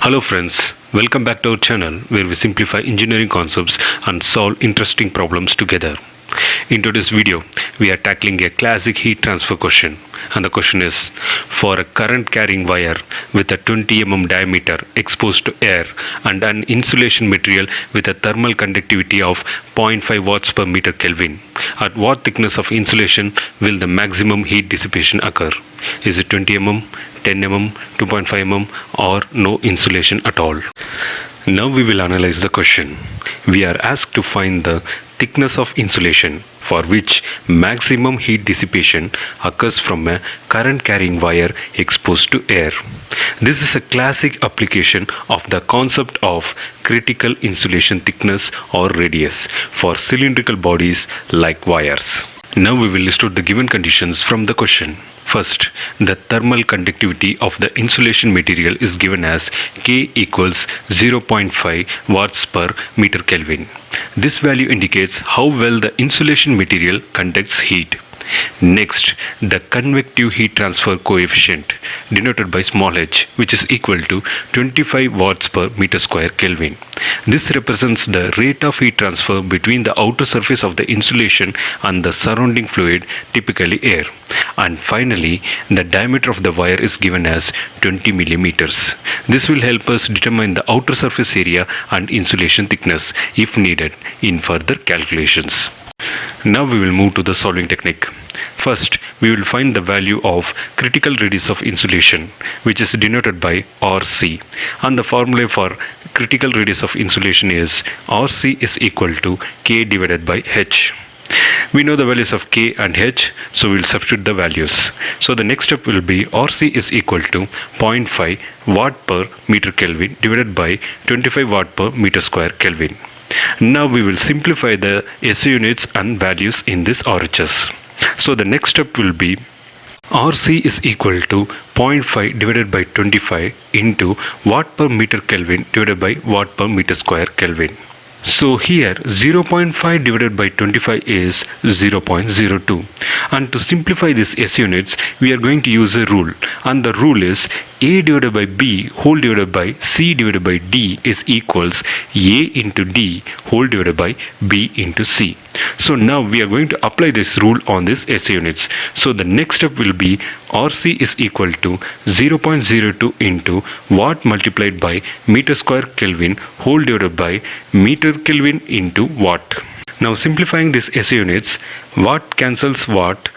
Hello friends, welcome back to our channel where we simplify engineering concepts and solve interesting problems together. In today's video, we are tackling a classic heat transfer question, and the question is, for a current carrying wire with a 20 mm diameter exposed to air and an insulation material with a thermal conductivity of 0.5 watts per meter Kelvin, at what thickness of insulation will the maximum heat dissipation occur? Is it 20 mm, 10 mm, 2.5 mm, or no insulation at all? Now we will analyze the question. We are asked to find the thickness of insulation for which maximum heat dissipation occurs from a current carrying wire exposed to air. This is a classic application of the concept of critical insulation thickness or radius for cylindrical bodies like wires. Now we will list out the given conditions from the question. First, the thermal conductivity of the insulation material is given as K equals 0.5 watts per meter Kelvin. This value indicates how well the insulation material conducts heat. Next, the convective heat transfer coefficient, denoted by small h, which is equal to 25 watts per meter square Kelvin. This represents the rate of heat transfer between the outer surface of the insulation and the surrounding fluid, typically air. And finally, the diameter of the wire is given as 20 millimeters. This will help us determine the outer surface area and insulation thickness if needed in further calculations. Now we will move to the solving technique. First, we will find the value of critical radius of insulation, which is denoted by RC. And the formula for critical radius of insulation is RC is equal to K divided by H. We know the values of K and H, so we will substitute the values. So the next step will be RC is equal to 0.5 watt per meter Kelvin divided by 25 watt per meter square Kelvin. Now we will simplify the SI units and values in this RHS. So the next step will be RC is equal to 0.5 divided by 25 into watt per meter Kelvin divided by watt per meter square Kelvin. So here 0.5 divided by 25 is 0.02, and to simplify these SI units we are going to use a rule, and the rule is A divided by B whole divided by C divided by D is equals A into D whole divided by B into C. So now we are going to apply this rule on these SI units. So the next step will be RC is equal to 0.02 into watt multiplied by meter square Kelvin whole divided by meter Kelvin into watt. Now simplifying these SI units, watt cancels watt,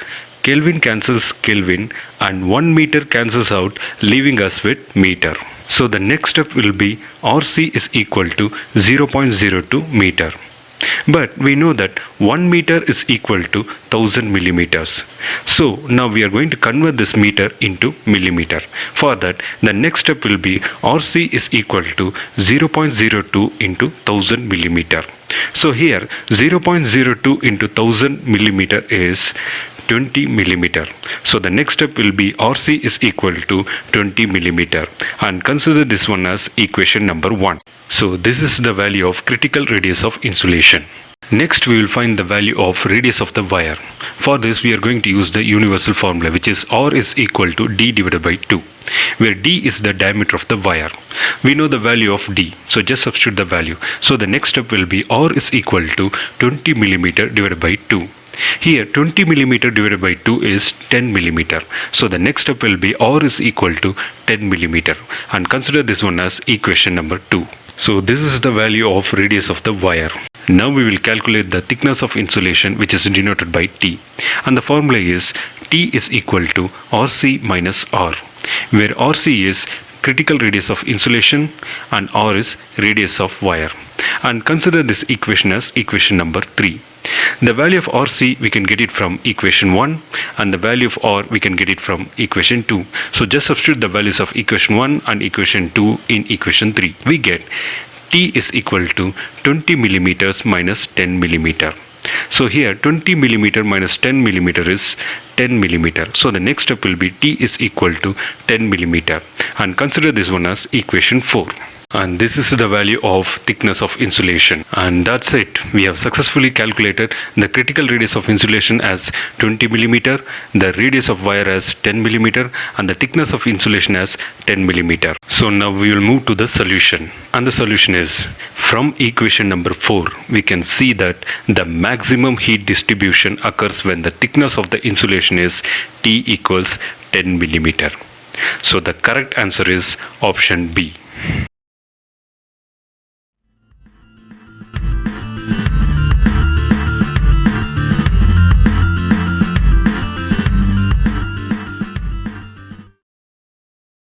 Kelvin cancels Kelvin, and 1 meter cancels out, leaving us with meter. So the next step will be RC is equal to 0.02 meter. But we know that 1 meter is equal to 1000 millimeters. So now we are going to convert this meter into millimeter. For that, the next step will be RC is equal to 0.02 into 1000 millimeter. So here 0.02 into 1000 millimeter is 20 millimeter. So the next step will be RC is equal to 20 millimeter, and consider this one as equation number 1. So this is the value of critical radius of insulation. Next we will find the value of radius of the wire. For this we are going to use the universal formula, which is R is equal to D divided by 2, where D is the diameter of the wire. We know the value of D, so just substitute the value. So the next step will be R is equal to 20 millimeter divided by 2. Here 20 millimeter divided by 2 is 10 millimeter. So the next step will be R is equal to 10 millimeter, and consider this one as equation number 2. So this is the value of radius of the wire. Now we will calculate the thickness of insulation, which is denoted by T, and the formula is T is equal to RC minus R, where RC is critical radius of insulation and R is radius of wire, and consider this equation as equation number 3. The value of RC we can get it from equation 1, and the value of R we can get it from equation 2. So just substitute the values of equation 1 and equation 2 in equation 3. We get T is equal to 20 millimeters minus 10 millimeter. So here 20 millimeter minus 10 millimeter is 10 millimeter. So the next step will be T is equal to 10 millimeter, and consider this one as equation 4. And this is the value of thickness of insulation, and that's it. We have successfully calculated the critical radius of insulation as 20 millimeter, the radius of wire as 10 millimeter, and the thickness of insulation as 10 millimeter. So now we will move to the solution, and the solution is from equation number 4 we can see that the maximum heat distribution occurs when the thickness of the insulation is T equals 10 millimeter. So the correct answer is option B.